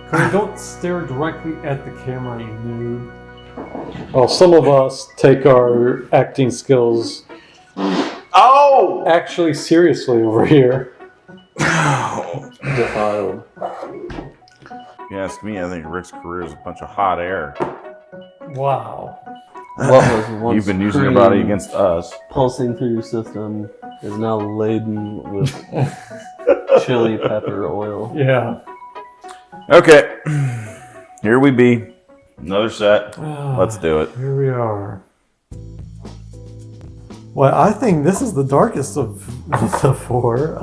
Cody, don't stare directly at the camera, you noob. Well, some of us take our acting skills actually seriously over here. Defiled. If you ask me, I think Rick's career is a bunch of hot air. Wow. What was once You've been using your body against us. pulsing through your system is now laden with chili pepper oil. Yeah. Okay, here we be. Another set. Let's do it. Here we are. Well, I think this is the darkest of the four.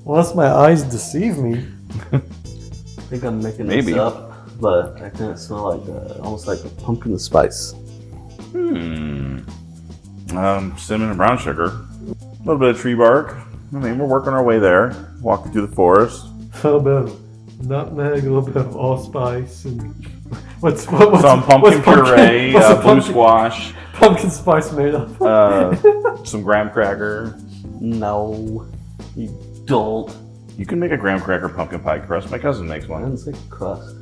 Unless my eyes deceive me. I think I'm making Maybe. this up, but I kind of smell like almost like a pumpkin spice. Cinnamon and brown sugar. A little bit of tree bark. I mean, we're working our way there. Walking through the forest. A little bit of nutmeg, a little bit of allspice, and what's Some pumpkin puree, blue squash. Pumpkin spice made of. Some graham cracker. No, you dolt. You can make a graham cracker pumpkin pie crust. My cousin makes I one. didn't say crust.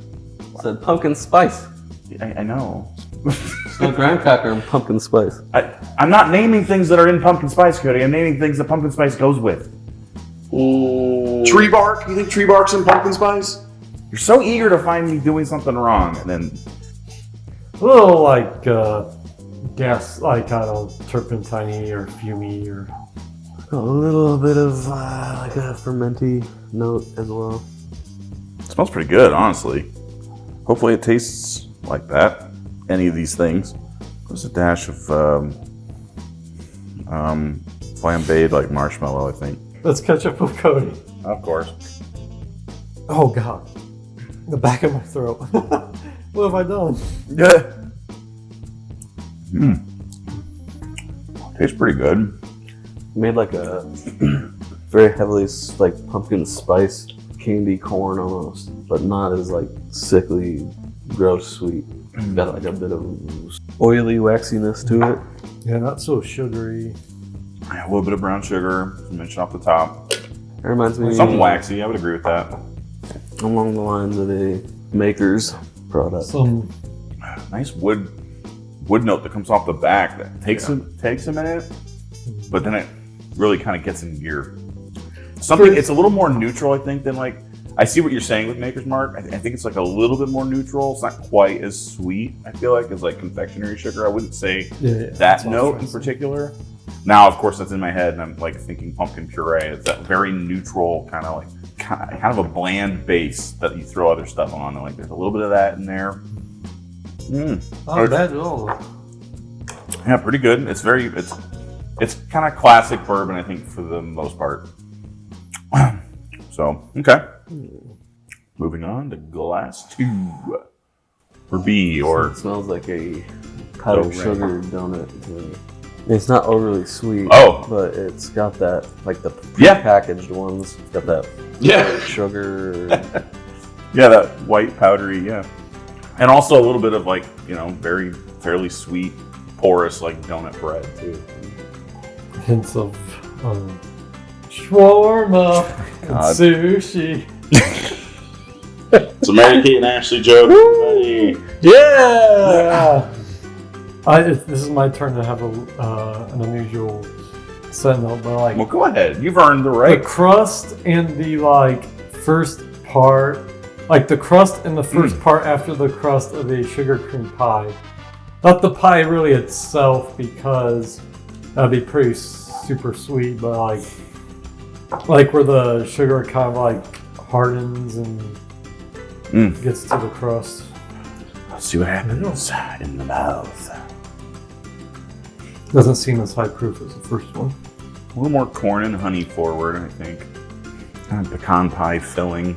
I said pumpkin spice. I know. It's no graham cracker and pumpkin spice. I'm not naming things that are in pumpkin spice, Cody. I'm naming things that pumpkin spice goes with. Tree bark? You think tree bark's in pumpkin spice? You're so eager to find me doing something wrong, and then A little like gas, like I don't know, turpentine or fumey or. A little bit of like a fermenty note as well. it smells pretty good, honestly. Hopefully, it tastes like that. Any of these things. There's a dash of flambéed like marshmallow, I think. Let's catch up with Cody. Of course. Oh God, the back of my throat. What have I done? Yeah. Tastes pretty good. Made like a very heavily like pumpkin spice candy corn almost, but not as like sickly, gross sweet. Got like a bit of oily waxiness to it. Yeah, not so sugary. A little bit of brown sugar, mentioned off the top. It reminds me Something waxy, I would agree with that. along the lines of a Maker's product. Some Nice wood note that comes off the back that takes a minute, but then it really kind of gets in gear. Something, it's a little more neutral, I think, than like, I see what you're saying with Maker's Mark. I think it's like a little bit more neutral. It's not quite as sweet, I feel like, as like confectionery sugar. I wouldn't say that note in particular. Now, of course, that's in my head, and I'm like thinking pumpkin puree. It's that very neutral kind of a bland base that you throw other stuff on. And like there's a little bit of that in there. oh, that all. Yeah, pretty good. It's kind of classic bourbon, I think, for the most part. So, okay. Moving on to glass 2. Or B, or... It smells like a powdered sugar donut. It's not overly sweet, but it's got that, like the pre-packaged ones, it's got that sugar. Yeah, that white powdery, yeah. And also a little bit of like, very fairly sweet, porous, like donut bread too. Hints of shawarma and sushi. It's a Mary Kate and Ashley joke. Buddy. Yeah! This is my turn to have an unusual set note, but like... Well, go ahead. You've earned the right. The crust and the first part, like the crust and the first part after the crust of a sugar cream pie. Not the pie really itself, because that'd be pretty super sweet, but like where the sugar kind of like hardens and gets to the crust. Let's see what happens in the mouth. Doesn't seem as high proof as the first one. A little more corn and honey forward, I think. Kind of pecan pie filling.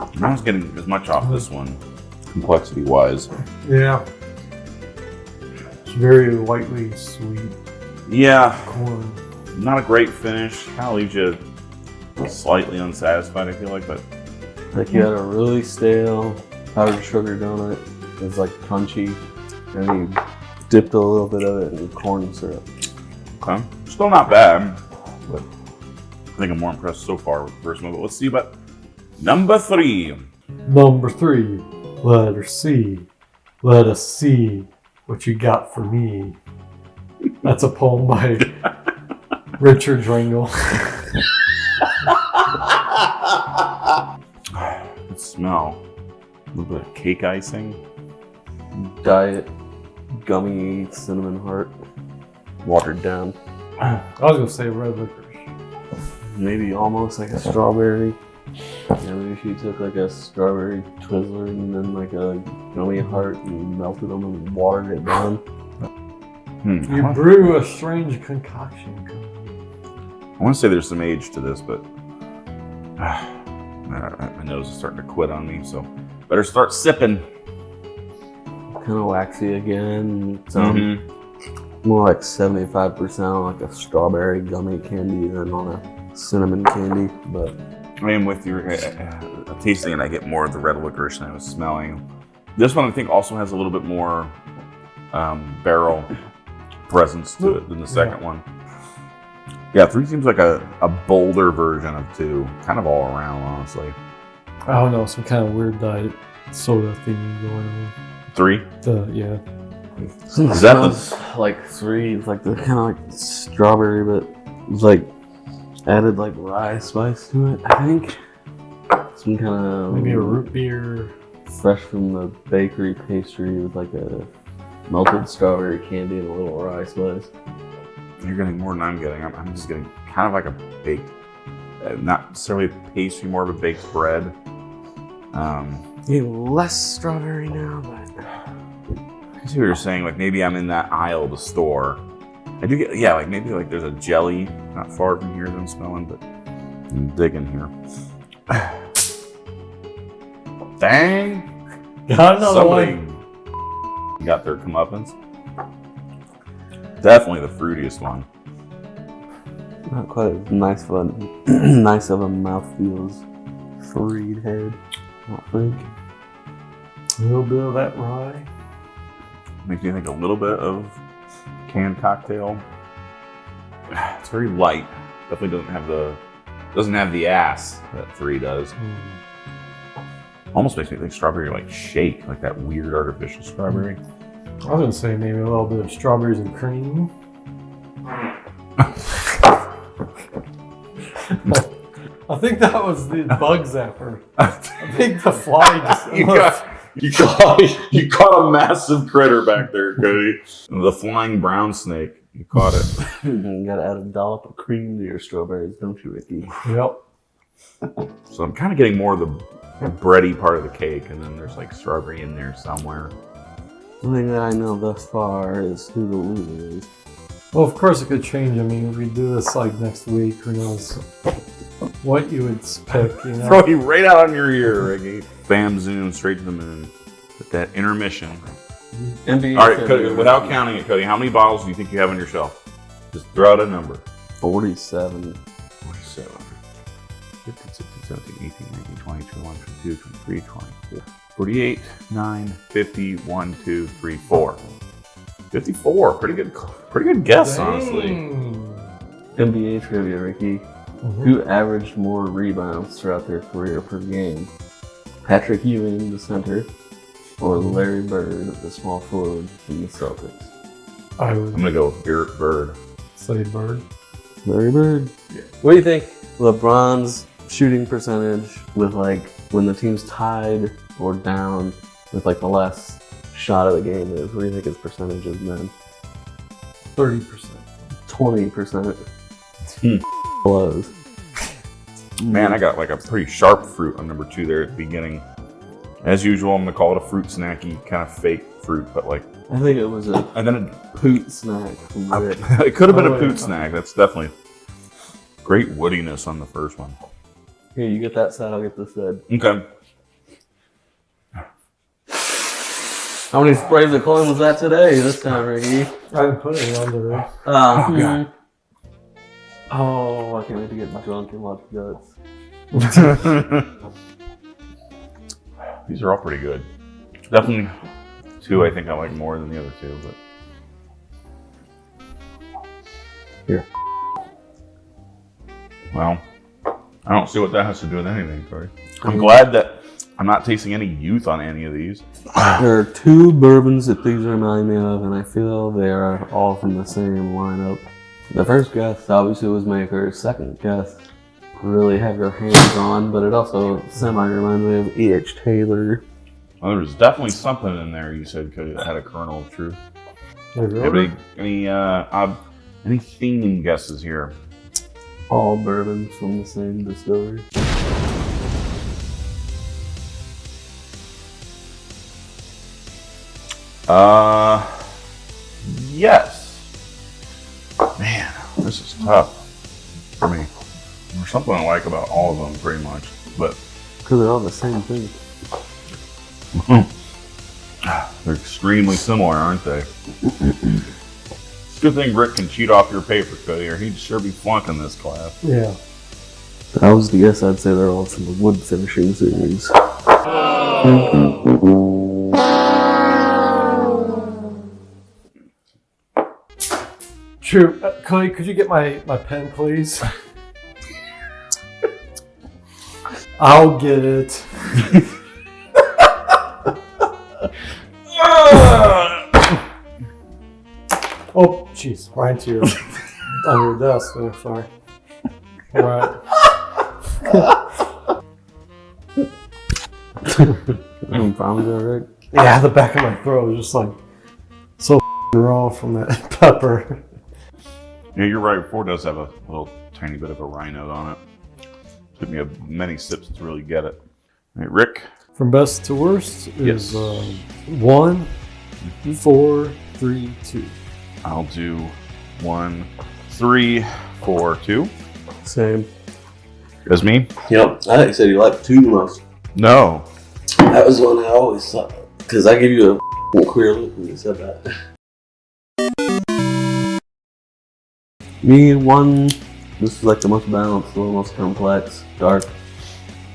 I'm not getting as much off this one, complexity-wise. Yeah. It's very lightly sweet. Yeah. Corn. Not a great finish. Kind of leaves you slightly unsatisfied, I feel like, but... Like you had a really stale powdered sugar donut. It's like crunchy. And you dipped a little bit of it in corn syrup. Okay. Still not bad, but I think I'm more impressed so far with the first one. But let's see about Number 3. Number 3, letter C. Let us see what you got for me. That's a poem by Richard Dringle. Good smell. A little bit of cake icing. Diet gummy cinnamon heart, watered down. I was gonna say red licorice. Maybe almost like a strawberry. Yeah, maybe if you took like a strawberry Twizzler and then like a gummy heart and melted them and watered it down. You brew a strange concoction. I want to say there's some age to this, but my nose is starting to quit on me, so better start sipping. Kind of waxy again. More like 75% like a strawberry gummy candy than on a cinnamon candy. But I am with you. Tasting it, I get more of the red licorice than I was smelling. This one I think also has a little bit more barrel presence to it than the second one. Yeah, 3 seems like a bolder version of 2, kind of all around, honestly. I don't know, some kind of weird diet soda thingy going on. 3? Yeah. is that like 3? It's like the kind of like strawberry, but it's like added like rye spice to it. I think some kind of Maybe a root beer. fresh from the bakery pastry with like a melted strawberry candy and a little rye spice. You're getting more than I'm getting. I'm just getting kind of like a baked, not necessarily pastry, more of a baked bread. Less strawberry now, but I see what you're saying. Like maybe I'm in that aisle of the store. I do get, yeah, like maybe like there's a jelly not far from here that I'm smelling, but I'm digging here. Dang! Got another Somebody one. got their comeuppance. Definitely the fruitiest one. not quite as nice of a nice of a mouthfeel as Freed head. I think. A little bit of that rye. Makes me think a little bit of canned cocktail. It's very light. Definitely doesn't have the ass that 3 does. Almost makes me think strawberry like shake, like that weird artificial strawberry. I was gonna say maybe a little bit of strawberries and cream. I think that was the bug zapper. I think the fly just You caught a massive critter back there, Cody. The flying brown snake. You caught it. You gotta add a dollop of cream to your strawberries, don't you, Ricky? Yep. So I'm kind of getting more of the bready part of the cake, and then there's like strawberry in there somewhere. The thing that I know thus far is who the loser is. Well, of course it could change. I mean, if we do this like next week, who knows what you would pick, you know? Throw you right out on your ear, Ricky. Bam, zoom, straight to the moon. With that intermission. NBA All right, Cody, without counting it, Cody, how many bottles do you think you have on your shelf? Just throw out a number. 47. 47. 15, 16, 17, 18, 19, 20, 21, 22, 23, 24, 48, 9, 50, 1, 2, 3, 4. 54. Pretty good guess, honestly. NBA trivia, Ricky. Who averaged more rebounds throughout their career per game? Patrick Ewing, the center, or Larry Bird, the small forward from the Celtics? I I'm would gonna go Bird. say Bird. Larry Bird. Yeah. What do you think? LeBron's shooting percentage with like when the team's tied or down with like the last shot of the game is. What do you think his percentage is then? 30%. 20%. Blows. Man, I got like a pretty sharp fruit on number 2 there at the beginning. As usual, I'm gonna call it a fruit snacky, kind of fake fruit, but like. I think it was a And then poot snack from Rick. it could have been a Oh, poot yeah. snack. That's definitely great woodiness on the first one. Here, you get that side, I'll get this side. Okay. How many sprays of cologne was that today, this time, Ricky? I didn't put it on there. Oh, God. Oh, I can't wait to get drunk and watch Guts. These are all pretty good. Definitely 2 I think I like more than the other 2, but. Here. Well, I don't see what that has to do with anything, Corey. I'm glad that I'm not tasting any youth on any of these. There are 2 bourbons that these remind me of, and I feel they are all from the same lineup. The first guess obviously was Maker. Second guess, really have your hands on, but it also semi-reminds me of E.H. Taylor. Well, there was definitely something in there you said could have had a kernel of truth. Any theme guesses here? All bourbons from the same distillery. Yes. Man, this is tough for me. There's something I like about all of them, pretty much, but Because they're all the same thing. they're extremely similar, aren't they? It's a good thing Rick can cheat off your paper, Cody, or he'd sure be flunking this class. Yeah. If I was to guess, I'd say they're all from the wood finishing series. True. Cody, could you get my pen, please? I'll get it. Oh, jeez. Right into your, on your desk there. Sorry. All right. Any problems there, Rick? Yeah, the back of my throat was just like so raw from that pepper. Yeah, you're right. 4 does have a little tiny bit of a rhino on it. Took me many sips to really get it. All right, Rick? From best to worst is Yes. 1, 4, 3, 2. I'll do 1, 3, 4, 2. Same. That's me? Yep. I thought you said you liked 2 the most. No. That was one I always thought. Because I gave you a queer look when you said that. Me, 1. This is like the most balanced, the most complex, dark.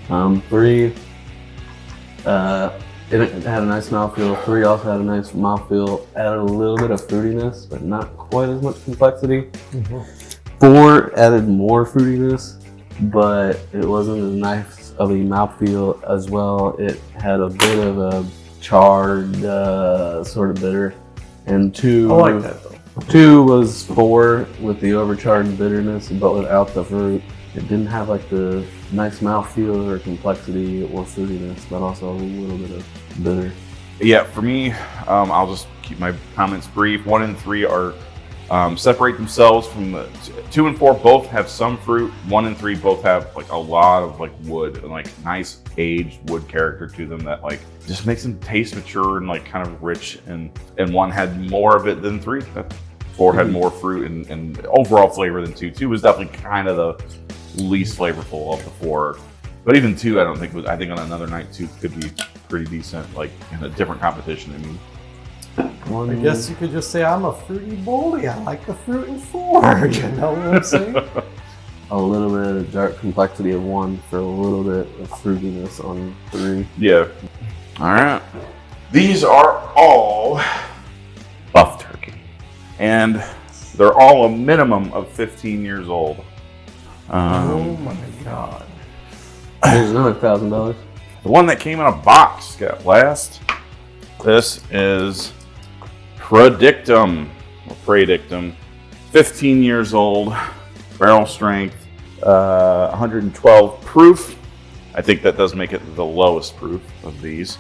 3. It had a nice mouthfeel. 3 also had a nice mouthfeel. Added a little bit of fruitiness, but not quite as much complexity. 4 added more fruitiness, but it wasn't as nice of a mouthfeel as well. It had a bit of a charred sort of bitter. And 2. I like that though. 2 was 4 with the overcharged bitterness, but without the fruit. It didn't have like the nice mouthfeel or complexity or fruitiness, but also a little bit of bitter. Yeah, for me, I'll just keep my comments brief. 1 and 3 are separate themselves from the 2 and 4 both have some fruit. 1 and 3 both have like a lot of like wood and like nice aged wood character to them that like just makes them taste mature and like kind of rich. And 1 had more of it than 3. 4 had more fruit and overall flavor than 2. 2 was definitely kind of the least flavorful of the 4. But even 2, I don't think was. I think on another night 2 could be pretty decent, like in a different competition. I mean. I guess you could just say I'm a fruity bully. I like the fruit in 4. You know what I'm saying? A little bit of dark complexity of 1 for a little bit of fruitiness on 3. Yeah. All right. These are all buff turkey, and they're all a minimum of 15 years old. Oh my god. There's another $1,000. The one that came in a box got last. This is Praedictum, 15 years old, barrel strength, 112 proof. I think that does make it the lowest proof of these.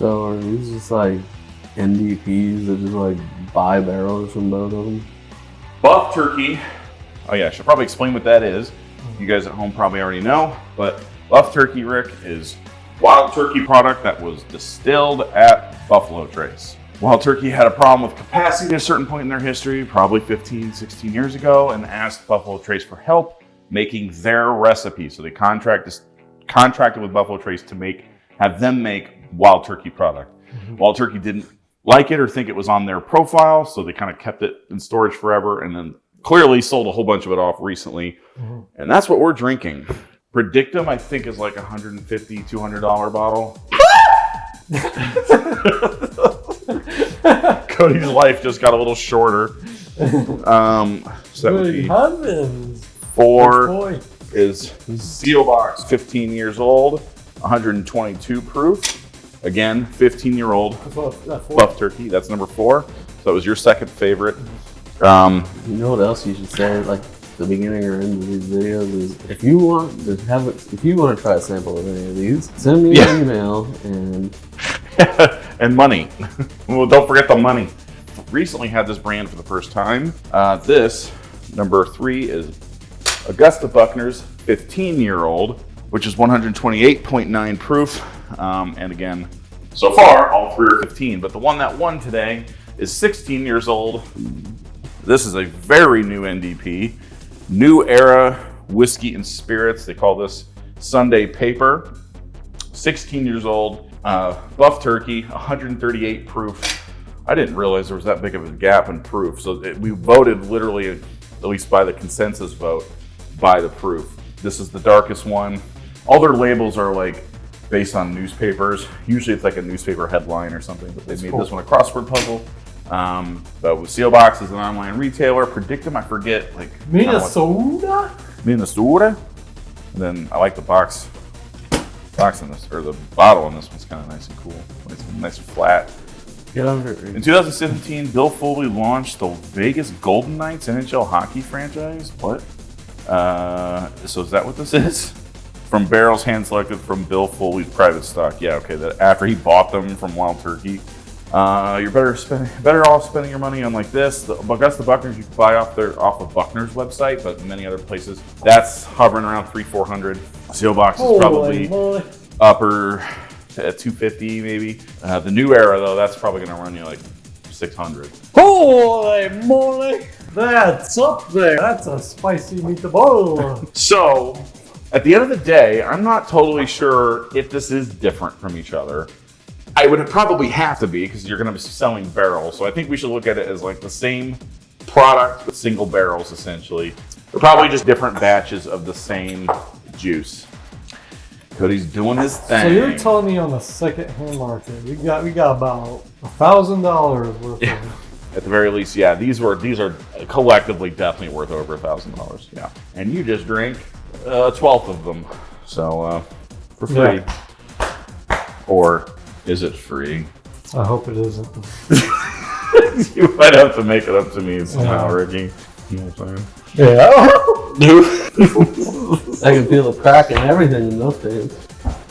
So are these just like NDPs that just like buy barrels from both of them? Buff turkey. Oh yeah, I should probably explain what that is. You guys at home probably already know, but Buff Turkey, Rick, is wild turkey product that was distilled at Buffalo Trace. Wild Turkey had a problem with capacity at a certain point in their history, probably 15, 16 years ago, and asked Buffalo Trace for help making their recipe. So they contracted with Buffalo Trace to have them make Wild Turkey product. Wild Turkey didn't like it or think it was on their profile, so they kind of kept it in storage forever, and then clearly sold a whole bunch of it off recently. And that's what we're drinking. Praedictum, I think, is like $150, $200 bottle. Cody's life just got a little shorter. So that would be heavens. 4 Boy. is Seelbach, 15 years old, 122 proof. Again, 15-year-old buff turkey. That's number 4. So that was your second favorite. You know what else you should say, like the beginning or end of these videos is if you want to try a sample of any of these, send me an email and and money. Well, don't forget the money. Recently had this brand for the first time. This number 3 is Augusta Buckner's 15-year-old, which is 128.9 proof. And again, so far all 3 are 15, but the one that won today is 16 years old. This is a very new NDP, New Era Whiskey and Spirits. They call this Sunday Paper. 16 years old, buff turkey, 138 proof. I didn't realize there was that big of a gap in proof. So we voted literally, at least by the consensus vote, by the proof. This is the darkest one. All their labels are like based on newspapers. Usually it's like a newspaper headline or something, but they made this one a crossword puzzle. But with Seelbach is an online retailer. Praedictum, I forget, like Minnesota. And then I like the box in this, or the bottle in this one's kind of nice and cool. It's nice and flat. get under it. In 2017, Bill Foley launched the Vegas Golden Knights NHL hockey franchise. What? So is that what this is? From barrels hand selected from Bill Foley's private stock. Yeah, okay. That after he bought them from Wild Turkey. You're better off spending your money on like this. The Augusta Buckners you can buy off of Buckner's website, but many other places that's hovering around $300-400. Seelbach is probably upper at $250 maybe. The New Era though, that's probably going to run you like $600. Holy moly! That's up there. That's a spicy meatball. So, at the end of the day, I'm not totally sure if this is different from each other. I would probably have to be because you're going to be selling barrels. So I think we should look at it as like the same product with single barrels essentially. They're probably just different batches of the same juice. Cody's doing his thing. So you're telling me on the second-hand market, we got about $1,000 worth of. At the very least, yeah. These are collectively definitely worth over $1,000. Yeah, and you just drink a 12th of them, so for free. Yeah. Or is it free? I hope it isn't. You might have to make it up to me somehow, Ricky. You know what I'm saying? Yeah. I can feel the crack and everything in those things.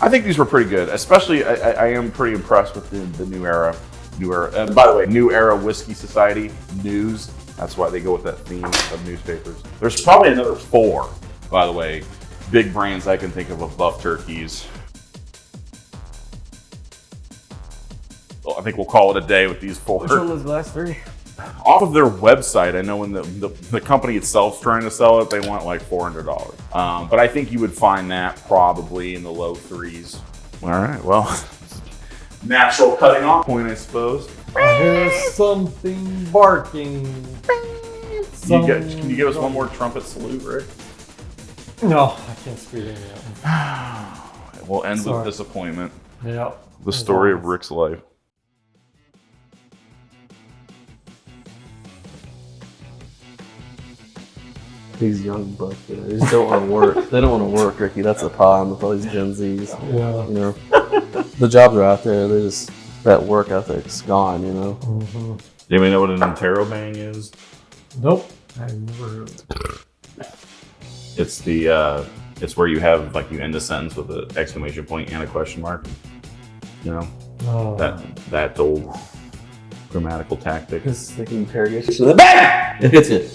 I think these were pretty good. Especially, I am pretty impressed with the New Era. By the way, New Era Whiskey Society News. That's why they go with that theme of newspapers. There's probably another 4, by the way, big brands I can think of Buffturkeys. Well, I think we'll call it a day with these 4. Which one was the last 3? Off of their website, I know when the company itself's trying to sell it, they want like $400. But I think you would find that probably in the low 3s. All right, well, natural cutting off point, I suppose. I hear something barking. Can you give us one more trumpet salute, Rick? No, I can't speak any of that. We'll end with disappointment. Yeah. The story of Rick's life. These young bucks, they just don't want to work. They don't want to work, Ricky. That's the problem with all these Gen Zs. Yeah. You know, the jobs are out there. They just, that work ethic's gone, you know. Mm-hmm. Do you know what an interrobang is? Nope. I've never heard of it. It's it's where you have like you end a sentence with an exclamation point and a question mark. You know, that old grammatical tactic. It's like an interrogation. So bang! It hits it.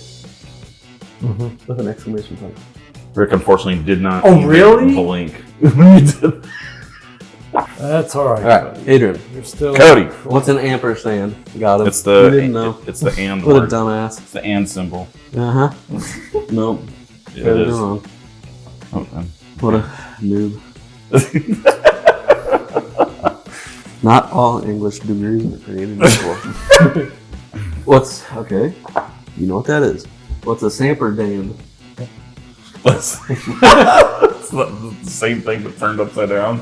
Mm-hmm. With an exclamation point. Rick unfortunately did not. Oh, really? Blink. That's all right. All right, Adrian. You're still Cody. What's an ampersand? Got it. It's the. You didn't know. It's the and. What word. a dumbass. It's the and symbol. Uh huh. Nope. It is. Wrong. Okay. What a noob. Not all English degrees are created equal. Okay? You know what that is. What's a samperdam? It's the same thing but turned upside down.